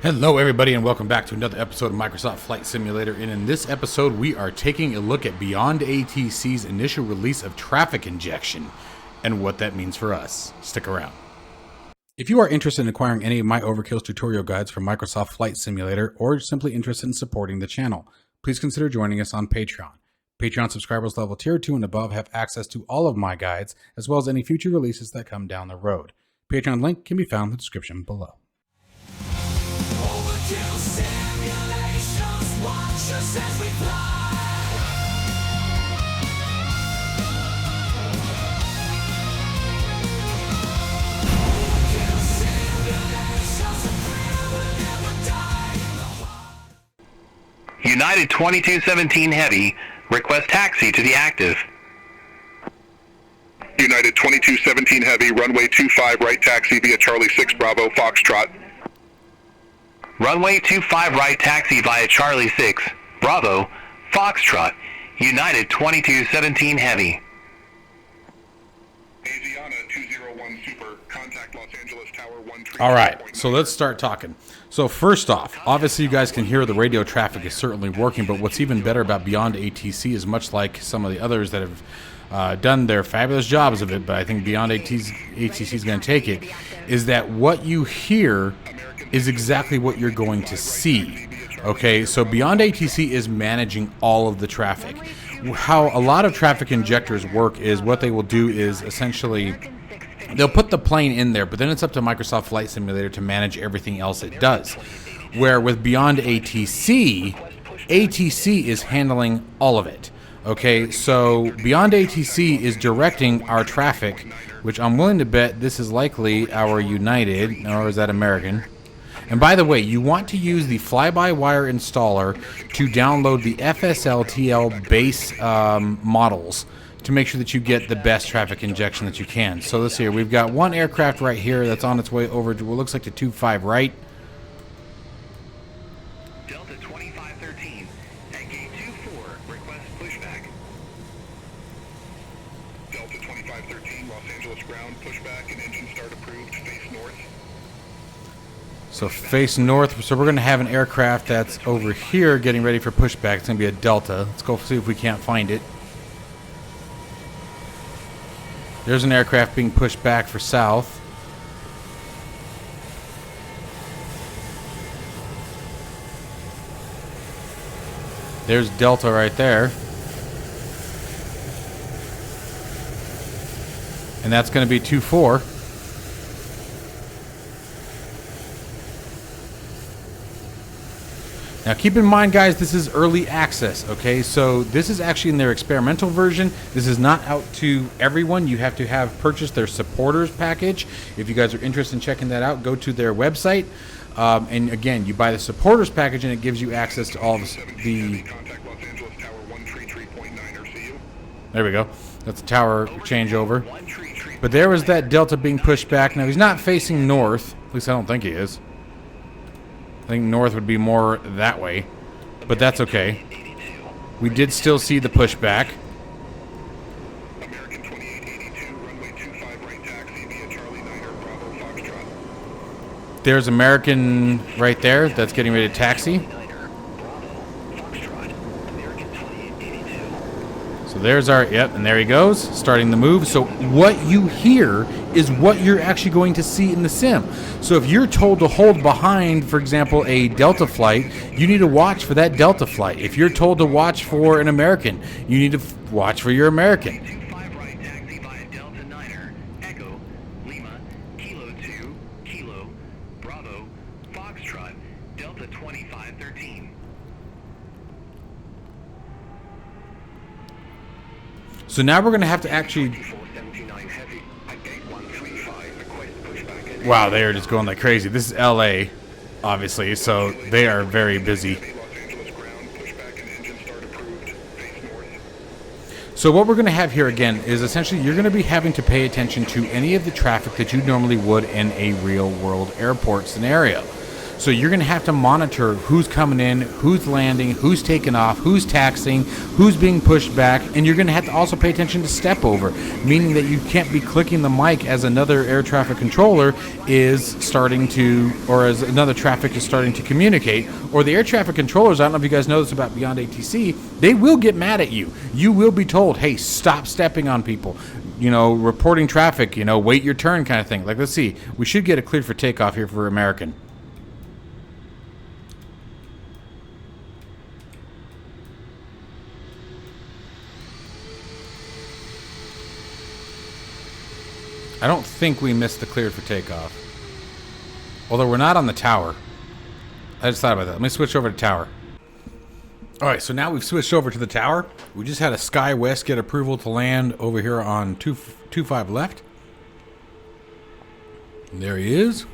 Hello everybody and welcome back to another episode of Microsoft Flight Simulator, and in this episode we are taking a look at BeyondATC's initial release of traffic injection and what that means for us. Stick around. If you are interested in acquiring any of my overkills tutorial guides for Microsoft Flight Simulator, or simply interested in supporting the channel, please consider joining us on Patreon. Patreon subscribers level tier 2 and above have access to all of my guides, as well as any future releases that come down the road. Patreon link can be found in the description below. Simulations, watch us as we fly. United 2217 Heavy, request taxi to the active. United 2217 Heavy, runway 25 right taxi via Charlie 6 Bravo Foxtrot. Runway 25 right taxi via Charlie 6, Bravo, Foxtrot, United 2217 Heavy. Asiana 201 Super, contact Los Angeles Tower 1. All right, so let's start talking. So first off, obviously you guys can hear the radio traffic is certainly working, but what's even better about BeyondATC is, much like some of the others that have done their fabulous jobs of it, but I think BeyondATC is going to take it, is that what you hear is exactly what you're going to see. Okay, so BeyondATC is managing all of the traffic. How a lot of traffic injectors work is, what they will do is essentially they'll put the plane in there, but then it's up to Microsoft Flight Simulator to manage everything else it does. Where with BeyondATC, ATC is handling all of it. Okay, so BeyondATC is directing our traffic, which I'm willing to bet this is likely our United, or is that American? And by the way, you want to use the fly-by-wire installer to download the FSLTL base models to make sure that you get the best traffic injection that you can. So let's see here. We've got one aircraft right here that's on its way over to what looks like the 25 right. Delta 2513, at gate 24, request pushback. Delta 2513, Los Angeles ground, pushback and engine start approved, face north. So face north. So we're going to have an aircraft that's over here getting ready for pushback. It's going to be a Delta. Let's go see if we can't find it. There's an aircraft being pushed back for south. There's Delta right there. And that's going to be 2-4. Now keep in mind, guys, this is early access, okay? So this is actually in their experimental version. This is not out to everyone. You have to have purchased their supporters package. If you guys are interested in checking that out, go to their website. And again, you buy the supporters package and it gives you access to all of the... There we go. That's a tower changeover. But there was that Delta being pushed back. Now he's not facing north. At least I don't think he is. I think north would be more that way, but that's okay. We did still see the pushback. American 2882, runway 25 right taxi via Charlie 9er Bravo Foxtrot. There's American right there that's getting ready to taxi. So there's our, yep, and there he goes, starting the move. So what you hear is what you're actually going to see in the sim. So if you're told to hold behind, for example, a Delta flight, you need to watch for that Delta flight. If you're told to watch for an American, you need to watch for your American. 25 right taxi via Delta 9er, Echo, Lima, Kilo 2, Kilo, Bravo, Foxtrot, Delta 2513. So now we're going to have to actually... Wow, they are just going like crazy. This is LA, obviously, so they are very busy. So what we're going to have here again is essentially you're going to be having to pay attention to any of the traffic that you normally would in a real world airport scenario. So you're going to have to monitor who's coming in, who's landing, who's taking off, who's taxiing, who's being pushed back, and you're going to have to also pay attention to step over, meaning that you can't be clicking the mic as another air traffic controller is starting to, or as another traffic is starting to communicate, or the air traffic controllers, I don't know if you guys know this about BeyondATC, they will get mad at you. You will be told, hey, stop stepping on people. You know, reporting traffic, you know, wait your turn kind of thing. Like, let's see. We should get it cleared for takeoff here for American. I don't think we missed the cleared for takeoff. Although we're not on the tower. I just thought about that. Let me switch over to tower. Alright, so now we've switched over to the tower. We just had a SkyWest get approval to land over here on 25 left. And there he is.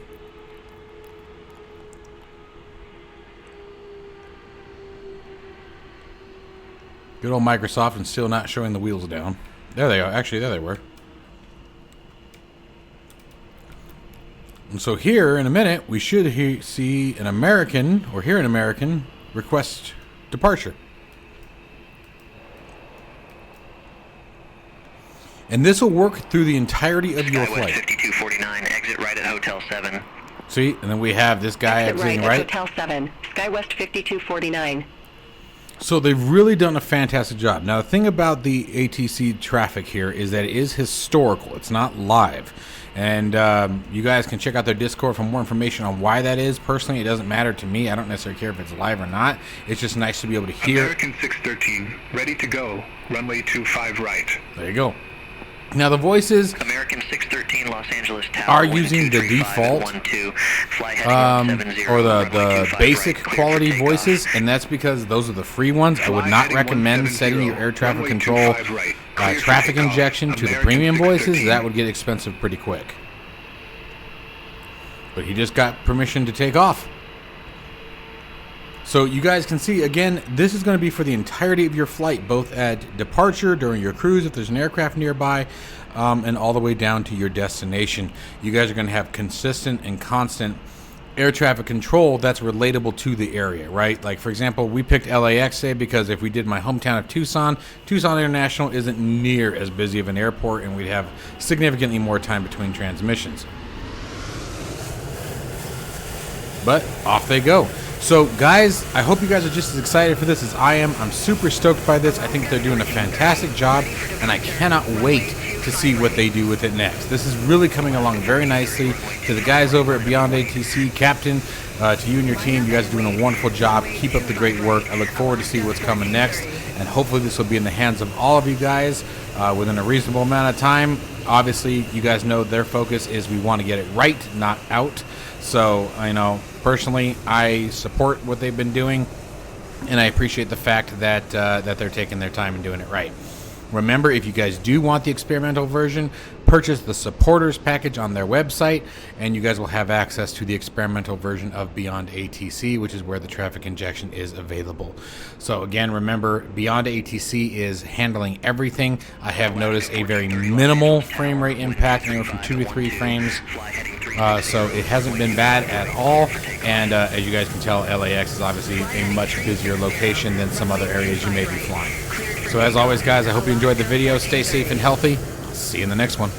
Good old Microsoft, and still not showing the wheels down. There they are. Actually, there they were. And so here in a minute, we should see an American, or hear an American, request departure. And this will work through the entirety of your flight. 5249, exit right at Hotel 7. See, and then we have this guy exiting right. Hotel 7, SkyWest 5249. So they've really done a fantastic job. Now, the thing about the ATC traffic here is that it is historical. It's not live. And you guys can check out their Discord for more information on why that is. Personally, it doesn't matter to me. I don't necessarily care if it's live or not. It's just nice to be able to hear. American 613, ready to go. Runway 25 right. There you go. Now the voices American 613, Los Angeles Tower. are using the default or the basic quality voices, and that's because those are the free ones. I would not recommend setting your air traffic control traffic injection to the premium voices. That would get expensive pretty quick. But he just got permission to take off. So you guys can see, again, this is going to be for the entirety of your flight, both at departure, during your cruise, if there's an aircraft nearby, and all the way down to your destination. You guys are going to have consistent and constant air traffic control that's relatable to the area, right? Like, for example, we picked LAX today because if we did my hometown of Tucson, Tucson International isn't near as busy of an airport, and we'd have significantly more time between transmissions. But off they go. So guys, I hope you guys are just as excited for this as I am. I'm super stoked by this. I think they're doing a fantastic job, and I cannot wait to see what they do with it next. This is really coming along very nicely. To the guys over at BeyondATC, Captain, to you and your team, you guys are doing a wonderful job. Keep up the great work. I look forward to see what's coming next, and hopefully this will be in the hands of all of you guys within a reasonable amount of time. Obviously, you guys know their focus is we want to get it right, not out. So, I know, personally, I support what they've been doing, and I appreciate the fact that that they're taking their time and doing it right. Remember, if you guys do want the experimental version, purchase the supporters package on their website, and you guys will have access to the experimental version of BeyondATC, which is where the traffic injection is available. So again, remember, BeyondATC is handling everything. I have noticed a very minimal frame rate impact, anywhere from 2 to 3 frames. So it hasn't been bad at all, and as you guys can tell, LAX is obviously a much busier location than some other areas you may be flying. So as always, guys, I hope you enjoyed the video. Stay safe and healthy. See you in the next one.